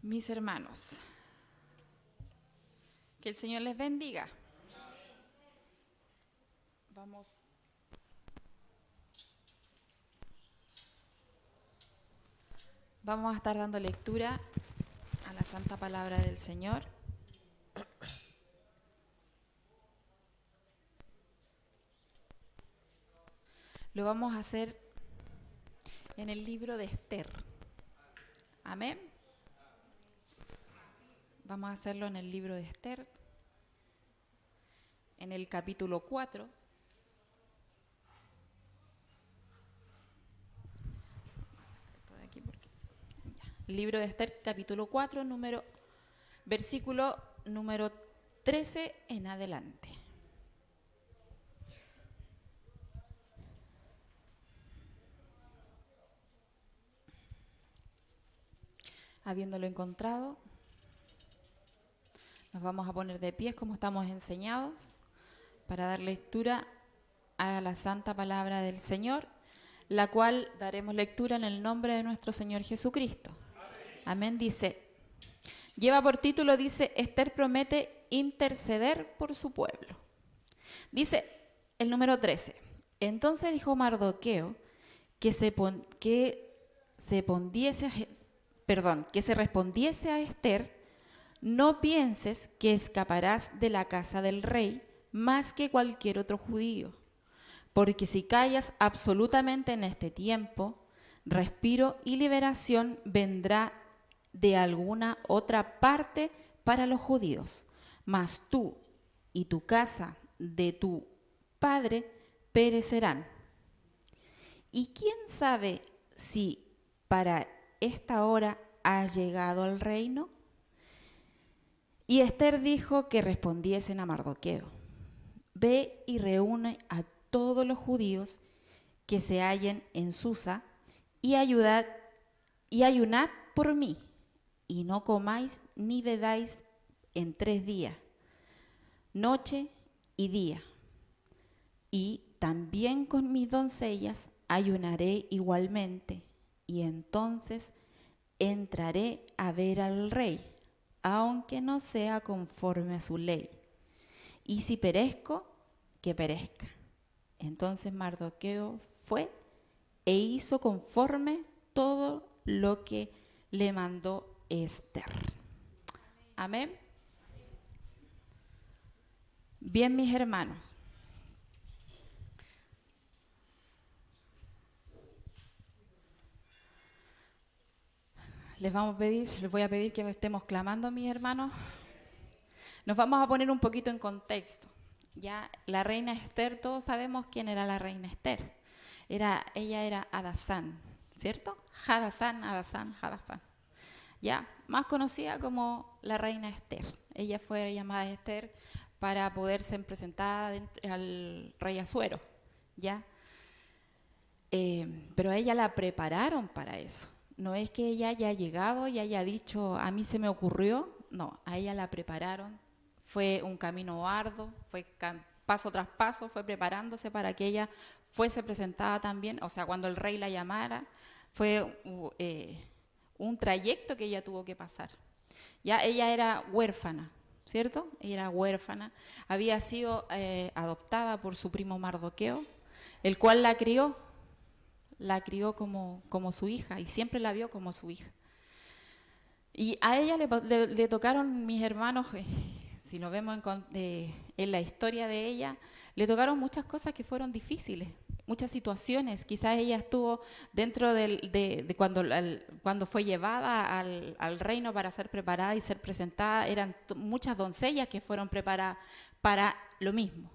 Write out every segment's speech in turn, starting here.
Mis hermanos, que el Señor les bendiga. Vamos a estar dando lectura a la santa palabra del Señor. Lo vamos a hacer en el libro de Esther. Amén. Vamos a hacerlo en el libro de Esther, en el capítulo 4. Libro de Esther, capítulo 4, versículo número 13 en adelante. Habiéndolo encontrado, nos vamos a poner de pies como estamos enseñados para dar lectura a la santa palabra del Señor, la cual daremos lectura en el nombre de nuestro Señor Jesucristo. Amén. Dice, lleva por título, dice, Esther promete interceder por su pueblo. Dice el número 13, entonces dijo Mardoqueo que se respondiese a Esther, no pienses que escaparás de la casa del rey más que cualquier otro judío, porque si callas absolutamente en este tiempo, respiro y liberación vendrá de alguna otra parte para los judíos, mas tú y tu casa de tu padre perecerán. ¿Y quién sabe si para esta hora ha llegado al reino? Y Esther dijo que respondiesen a Mardoqueo, ve y reúne a todos los judíos que se hallen en Susa y ayunad por mí, y no comáis ni bebáis en 3 días, noche y día. Y también con mis doncellas ayunaré igualmente, y entonces entraré a ver al rey, aunque no sea conforme a su ley. Y si perezco, que perezca. Entonces Mardoqueo fue e hizo conforme todo lo que le mandó Esther. Amén. Bien, mis hermanos. Les voy a pedir que estemos clamando, mis hermanos. Nos vamos a poner un poquito en contexto. Ya la reina Esther, todos sabemos quién era la reina Esther. Ella era Hadasán, ¿cierto? Hadasán. Ya, más conocida como la reina Esther. Ella fue llamada Esther para poder ser presentada al rey Asuero, ¿ya? Pero a ella la prepararon para eso. No es que ella haya llegado y haya dicho, a mí se me ocurrió. No, a ella la prepararon. Fue un camino arduo, fue paso tras paso, fue preparándose para que ella fuese presentada también. O sea, cuando el rey la llamara, fue un trayecto que ella tuvo que pasar. Ya ella era huérfana, ¿cierto? Ella era huérfana, había sido adoptada por su primo Mardoqueo, el cual la crió como su hija y siempre la vio como su hija. Y a ella le tocaron, mis hermanos, si nos vemos en la historia de ella, le tocaron muchas cosas que fueron difíciles, muchas situaciones. Quizás ella estuvo dentro de cuando fue llevada al reino para ser preparada y ser presentada, eran muchas doncellas que fueron preparadas para lo mismo.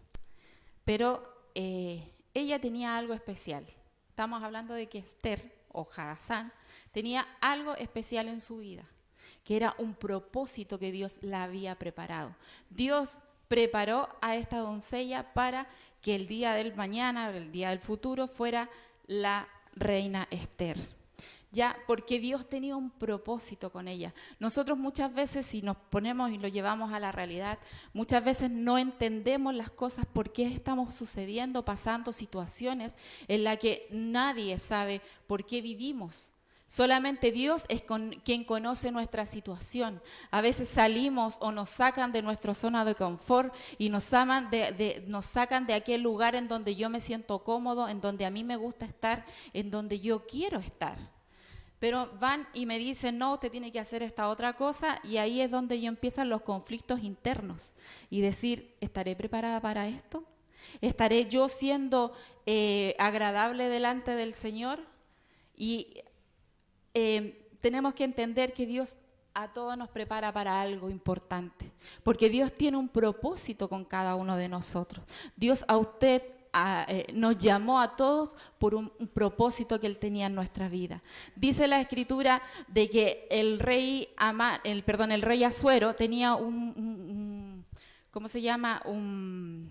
Pero ella tenía algo especial. Estamos hablando de que Esther, o Hadasán, tenía algo especial en su vida, que era un propósito que Dios la había preparado. Dios preparó a esta doncella para que el día del mañana, el día del futuro, fuera la reina Esther. Ya, porque Dios tenía un propósito con ella. Nosotros muchas veces, si nos ponemos y lo llevamos a la realidad, muchas veces no entendemos las cosas, por qué estamos pasando situaciones en las que nadie sabe por qué vivimos. Solamente Dios es quien conoce nuestra situación. A veces salimos o nos sacan de nuestra zona de confort y nos sacan de aquel lugar en donde yo me siento cómodo, en donde a mí me gusta estar, en donde yo quiero estar. Pero van y me dicen, no, usted tiene que hacer esta otra cosa, y ahí es donde yo empiezan los conflictos internos. Y decir, ¿estaré preparada para esto? ¿Estaré yo siendo agradable delante del Señor? Y tenemos que entender que Dios a todos nos prepara para algo importante, porque Dios tiene un propósito con cada uno de nosotros. Dios a usted nos llamó a todos por un propósito que Él tenía en nuestra vida. Dice la Escritura de que el rey Asuero tenía ¿cómo se llama? Un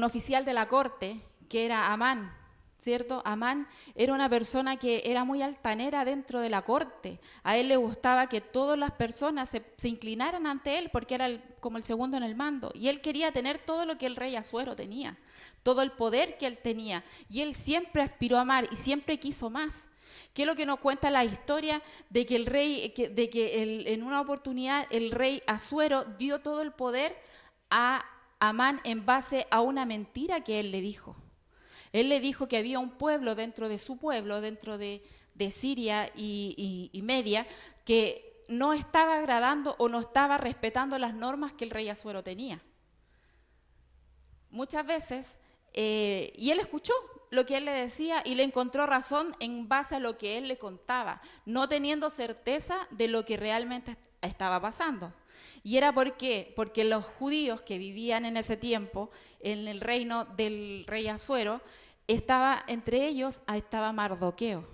oficial de la corte que era Amán, ¿cierto? Amán era una persona que era muy altanera dentro de la corte. A él le gustaba que todas las personas se inclinaran ante él porque era como el segundo en el mando. Y él quería tener todo lo que el rey Asuero tenía, todo el poder que él tenía. Y él siempre aspiró a amar y siempre quiso más. ¿Qué es lo que nos cuenta la historia? De que en una oportunidad el rey Asuero dio todo el poder a Amán en base a una mentira que él le dijo. Él le dijo que había un pueblo dentro de su pueblo, dentro de Siria y Media, que no estaba agradando o no estaba respetando las normas que el rey Asuero tenía. Muchas veces, y él escuchó lo que él le decía y le encontró razón en base a lo que él le contaba, no teniendo certeza de lo que realmente estaba pasando. ¿Y era por qué? Porque los judíos que vivían en ese tiempo, en el reino del rey Asuero, entre ellos estaba Mardoqueo.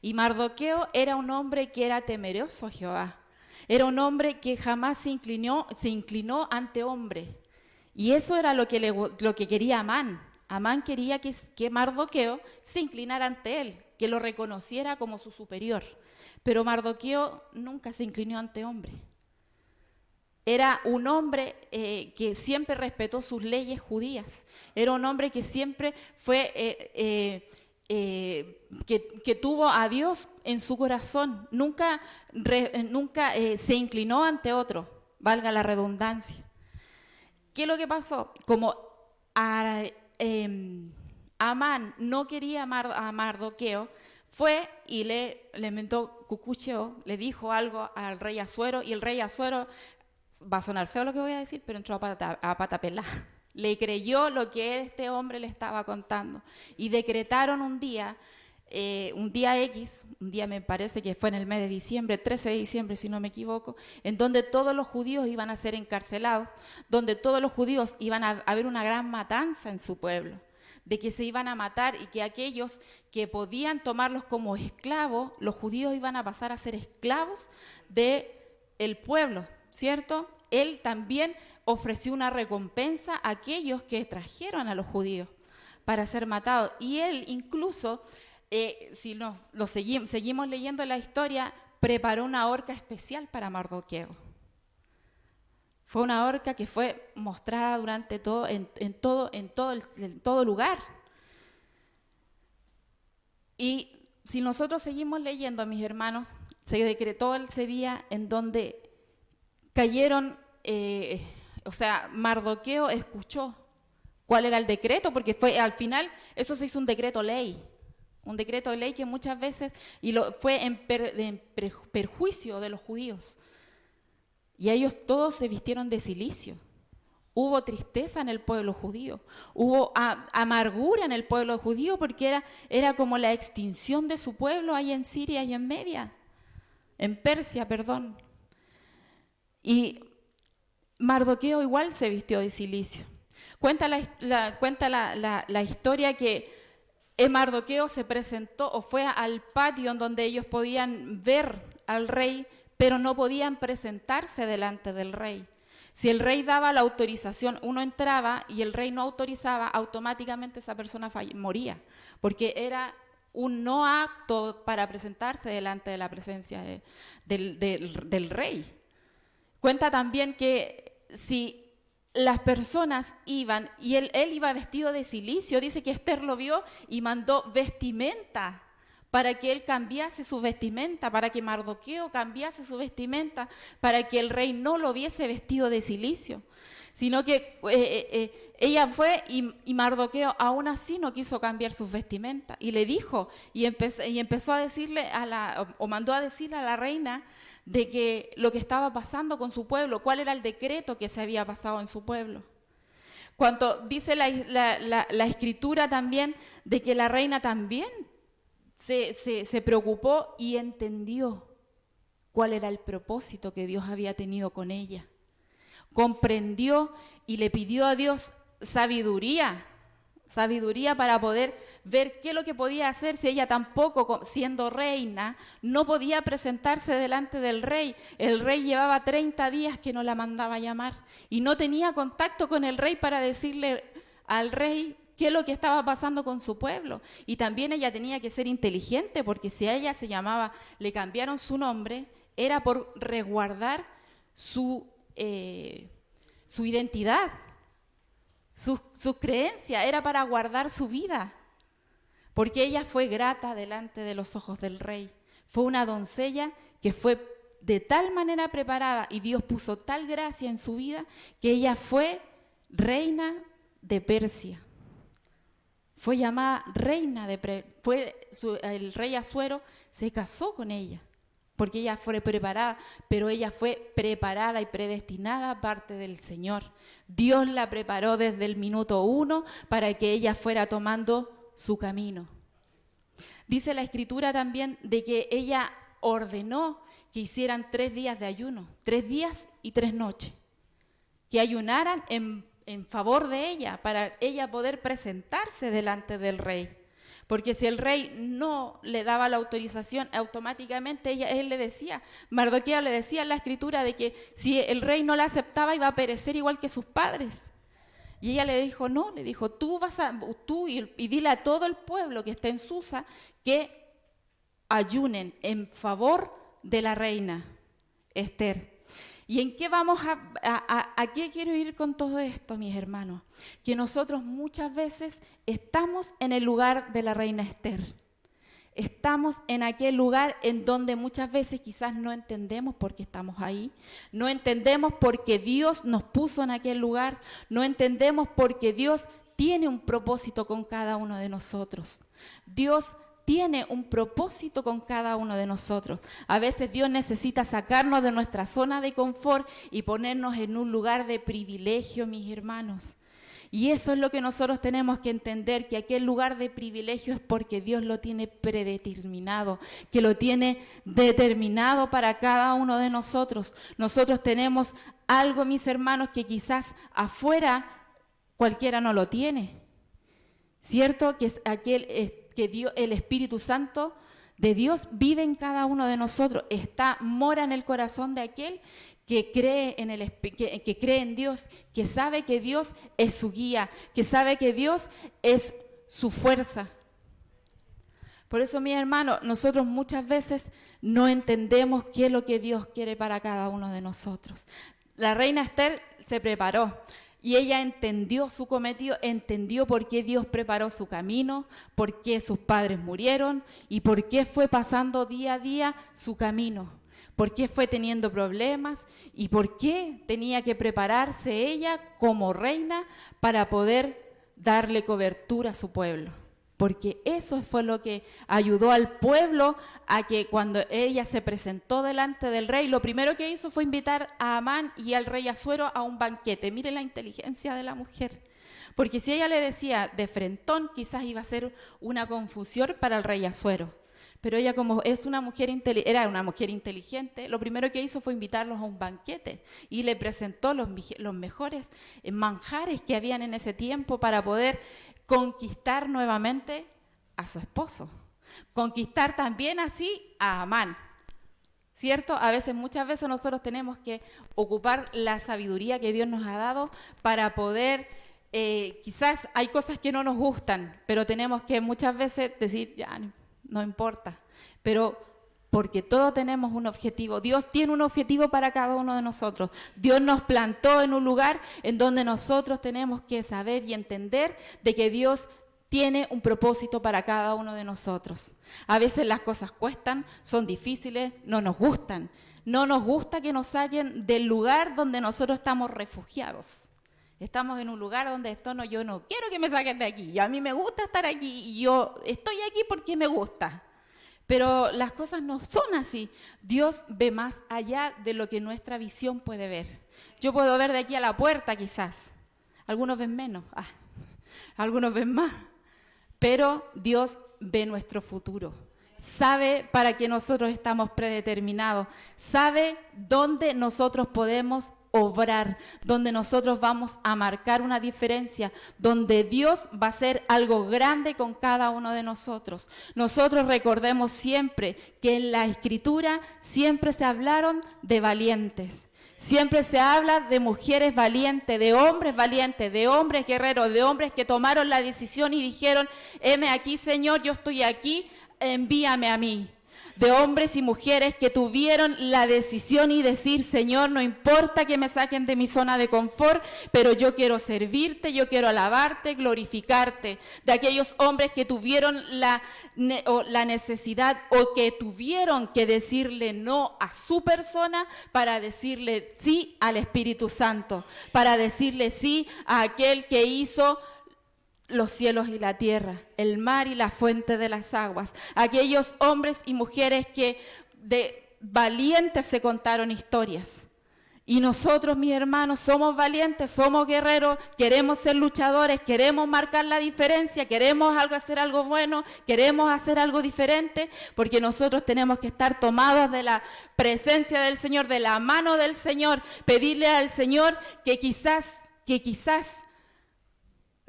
Y Mardoqueo era un hombre que era temeroso a Jehová. Era un hombre que jamás se inclinó ante hombre. Y eso era lo que quería Amán. Amán quería que Mardoqueo se inclinara ante él, que lo reconociera como su superior. Pero Mardoqueo nunca se inclinó ante hombre. Era un hombre que siempre respetó sus leyes judías. Era un hombre que siempre que tuvo a Dios en su corazón. Nunca se inclinó ante otro, valga la redundancia. ¿Qué es lo que pasó? Como Amán no quería a Mardoqueo, fue y le mentó cucucheo, le dijo algo al rey Asuero, y el rey Asuero, va a sonar feo lo que voy a decir, pero entró a pata pelada. Le creyó lo que este hombre le estaba contando y decretaron un día X, un día me parece que fue en el mes de diciembre, 13 de diciembre si no me equivoco, en donde todos los judíos iban a ser encarcelados, donde todos los judíos iban a haber una gran matanza en su pueblo, de que se iban a matar y que aquellos que podían tomarlos como esclavos, los judíos iban a pasar a ser esclavos del pueblo, ¿cierto? Él también ofreció una recompensa a aquellos que trajeron a los judíos para ser matados. Y él incluso, si seguimos leyendo la historia, preparó una horca especial para Mardoqueo. Fue una horca que fue mostrada durante en todo lugar. Y si nosotros seguimos leyendo, mis hermanos, se decretó ese día en donde cayeron, Mardoqueo escuchó cuál era el decreto, porque al final eso se hizo un decreto ley que muchas veces fue en perjuicio de los judíos. Y ellos todos se vistieron de cilicio. Hubo tristeza en el pueblo judío, hubo amargura en el pueblo judío, porque era como la extinción de su pueblo ahí en Siria y en Persia, perdón. Y Mardoqueo igual se vistió de cilicio. Cuenta la historia que Mardoqueo se presentó o fue al patio en donde ellos podían ver al rey, pero no podían presentarse delante del rey. Si el rey daba la autorización, uno entraba, y el rey no autorizaba, automáticamente esa persona moría, porque era un no apto para presentarse delante de la presencia del rey. Cuenta también que si las personas iban, y él iba vestido de cilicio. Dice que Ester lo vio y mandó vestimenta para que él cambiase su vestimenta, para que Mardoqueo cambiase su vestimenta, para que el rey no lo viese vestido de cilicio. Sino que ella fue y Mardoqueo aún así no quiso cambiar sus vestimentas. Y le dijo, y empezó a decirle, o mandó a decirle a la reina de que lo que estaba pasando con su pueblo, cuál era el decreto que se había pasado en su pueblo. Cuando dice la escritura también de que la reina también se preocupó y entendió cuál era el propósito que Dios había tenido con ella. Comprendió y le pidió a Dios sabiduría para poder ver qué es lo que podía hacer, si ella tampoco, siendo reina, no podía presentarse delante del rey. El rey llevaba 30 días que no la mandaba a llamar y no tenía contacto con el rey para decirle al rey qué es lo que estaba pasando con su pueblo. Y también ella tenía que ser inteligente, porque si a ella se llamaba, le cambiaron su nombre, era por resguardar su identidad, su creencia, era para guardar su vida, porque ella fue grata delante de los ojos del rey. Fue una doncella que fue de tal manera preparada y Dios puso tal gracia en su vida que ella fue reina de Persia. Fue llamada reina el rey Asuero se casó con ella, porque ella fue preparada, pero ella fue preparada y predestinada aparte del Señor. Dios la preparó desde el minuto 1 para que ella fuera tomando su camino. Dice la escritura también de que ella ordenó que hicieran 3 días de ayuno, 3 días y 3 noches, que ayunaran en favor de ella, para ella poder presentarse delante del rey. Porque si el rey no le daba la autorización, automáticamente él le decía, Mardoqueo le decía en la escritura de que si el rey no la aceptaba iba a perecer igual que sus padres. Y ella le dijo, no, le dijo, tú y dile a todo el pueblo que está en Susa que ayunen en favor de la reina Ester. ¿Y en qué a qué quiero ir con todo esto, mis hermanos? Que nosotros muchas veces estamos en el lugar de la reina Ester. Estamos en aquel lugar en donde muchas veces quizás no entendemos por qué estamos ahí, no entendemos por qué Dios nos puso en aquel lugar, no entendemos por qué Dios tiene un propósito con cada uno de nosotros. Dios tiene un propósito con cada uno de nosotros. A veces Dios necesita sacarnos de nuestra zona de confort y ponernos en un lugar de privilegio, mis hermanos. Y eso es lo que nosotros tenemos que entender, que aquel lugar de privilegio es porque Dios lo tiene predeterminado, que lo tiene determinado para cada uno de nosotros. Nosotros tenemos algo, mis hermanos, que quizás afuera cualquiera no lo tiene, ¿cierto? Que es que Dios, el Espíritu Santo de Dios vive en cada uno de nosotros, mora en el corazón de aquel que cree que cree en Dios, que sabe que Dios es su guía, que sabe que Dios es su fuerza. Por eso, mis hermanos, nosotros muchas veces no entendemos qué es lo que Dios quiere para cada uno de nosotros. La reina Ester se preparó. Y ella entendió su cometido, entendió por qué Dios preparó su camino, por qué sus padres murieron y por qué fue pasando día a día su camino, por qué fue teniendo problemas y por qué tenía que prepararse ella como reina para poder darle cobertura a su pueblo. Porque eso fue lo que ayudó al pueblo a que cuando ella se presentó delante del rey, lo primero que hizo fue invitar a Amán y al rey Asuero a un banquete. Miren la inteligencia de la mujer. Porque si ella le decía de frentón, quizás iba a ser una confusión para el rey Asuero. Pero ella, como era una mujer inteligente, lo primero que hizo fue invitarlos a un banquete y le presentó los mejores manjares que habían en ese tiempo para poder conquistar nuevamente a su esposo, conquistar también así a Amán, ¿cierto? Muchas veces nosotros tenemos que ocupar la sabiduría que Dios nos ha dado para poder, quizás hay cosas que no nos gustan, pero tenemos que muchas veces decir, ya, no importa, pero Porque todos tenemos un objetivo. Dios tiene un objetivo para cada uno de nosotros. Dios nos plantó en un lugar en donde nosotros tenemos que saber y entender de que Dios tiene un propósito para cada uno de nosotros. A veces las cosas cuestan, son difíciles, no nos gustan. No nos gusta que nos saquen del lugar donde nosotros estamos refugiados. Estamos en un lugar donde yo no quiero que me saquen de aquí. Y a mí me gusta estar aquí y yo estoy aquí porque me gusta. Pero las cosas no son así. Dios ve más allá de lo que nuestra visión puede ver. Yo puedo ver de aquí a la puerta quizás. Algunos ven menos, algunos ven más. Pero Dios ve nuestro futuro. Sabe para qué nosotros estamos predeterminados. Sabe dónde nosotros podemos obrar, donde nosotros vamos a marcar una diferencia, donde Dios va a hacer algo grande con cada uno de nosotros. Nosotros recordemos siempre que en la Escritura siempre se hablaron de valientes. Siempre se habla de mujeres valientes, de hombres guerreros, de hombres que tomaron la decisión y dijeron, heme aquí, Señor, yo estoy aquí, envíame a mí. De hombres y mujeres que tuvieron la decisión y decir, Señor, no importa que me saquen de mi zona de confort, pero yo quiero servirte, yo quiero alabarte, glorificarte. De aquellos hombres que tuvieron la necesidad o que tuvieron que decirle no a su persona para decirle sí al Espíritu Santo, para decirle sí a aquel que hizo los cielos y la tierra, el mar y la fuente de las aguas. Aquellos hombres y mujeres que de valientes se contaron historias. Y nosotros, mis hermanos, somos valientes, somos guerreros, queremos ser luchadores, queremos marcar la diferencia, queremos hacer algo bueno, queremos hacer algo diferente, porque nosotros tenemos que estar tomados de la presencia del Señor, de la mano del Señor, pedirle al Señor que quizás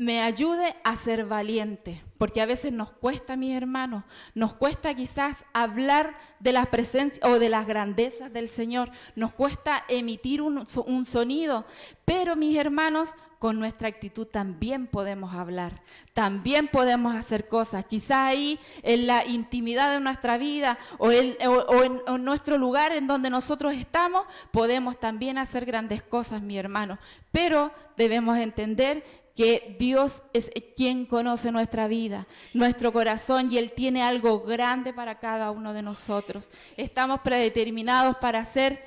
me ayude a ser valiente, porque a veces nos cuesta, mis hermanos, nos cuesta quizás hablar de la presencia o de las grandezas del Señor, nos cuesta emitir un sonido, pero mis hermanos, con nuestra actitud también podemos hablar, también podemos hacer cosas, quizás ahí en la intimidad de nuestra vida o en nuestro lugar en donde nosotros estamos, podemos también hacer grandes cosas, mis hermanos, pero debemos entender que Dios es quien conoce nuestra vida, nuestro corazón, y Él tiene algo grande para cada uno de nosotros. Estamos predeterminados para ser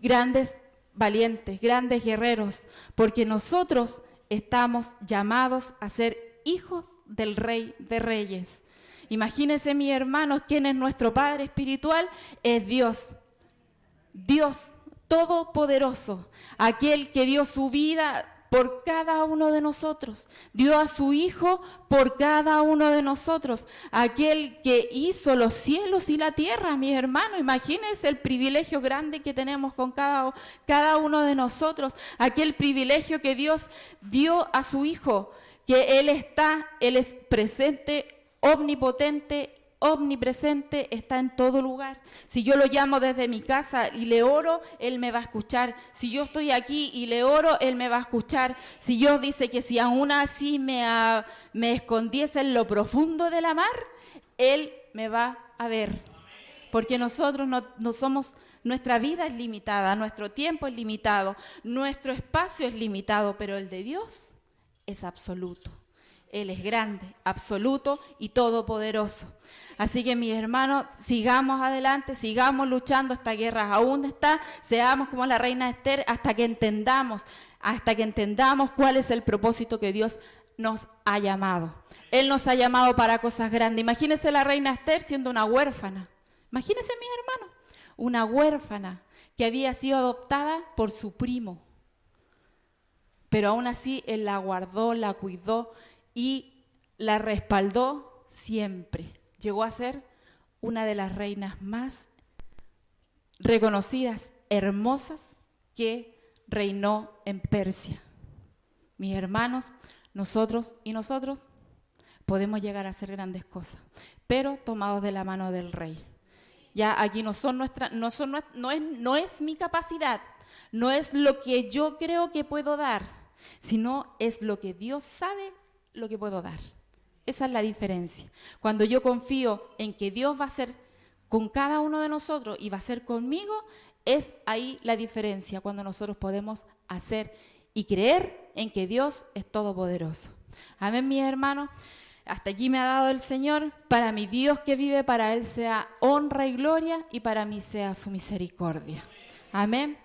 grandes valientes, grandes guerreros, porque nosotros estamos llamados a ser hijos del Rey de Reyes. Imagínense, mis hermanos, quién es nuestro Padre espiritual, es Dios. Dios Todopoderoso, aquel que dio su vida por cada uno de nosotros, dio a su Hijo por cada uno de nosotros, aquel que hizo los cielos y la tierra, mis hermanos. Imagínense el privilegio grande que tenemos con cada uno de nosotros, aquel privilegio que Dios dio a su Hijo, que Él es presente, omnipotente, omnipresente, está en todo lugar. Si yo lo llamo desde mi casa y le oro, Él me va a escuchar. Si yo estoy aquí y le oro, Él me va a escuchar. Si Dios dice que si aún así me escondiese en lo profundo de la mar, Él me va a ver. Porque nosotros no somos, nuestra vida es limitada, nuestro tiempo es limitado, nuestro espacio es limitado, pero el de Dios es absoluto. Él es grande, absoluto y todopoderoso. Así que, mis hermanos, sigamos adelante, sigamos luchando. Esta guerra aún está. Seamos como la reina Esther hasta que entendamos cuál es el propósito que Dios nos ha llamado. Él nos ha llamado para cosas grandes. Imagínense la reina Esther siendo una huérfana. Imagínense, mis hermanos, una huérfana que había sido adoptada por su primo. Pero aún así, Él la guardó, la cuidó y la respaldó siempre. Llegó a ser una de las reinas más reconocidas, hermosas, que reinó en Persia. Mis hermanos, nosotros podemos llegar a hacer grandes cosas, pero tomados de la mano del Rey. Ya aquí no es mi capacidad, no es lo que yo creo que puedo dar, sino es lo que Dios sabe lo que puedo dar. Esa es la diferencia. Cuando yo confío en que Dios va a hacer con cada uno de nosotros y va a ser conmigo, es ahí la diferencia cuando nosotros podemos hacer y creer en que Dios es todopoderoso. Amén, mis hermanos. Hasta aquí me ha dado el Señor. Para mi Dios que vive, para Él sea honra y gloria y para mí sea su misericordia. Amén.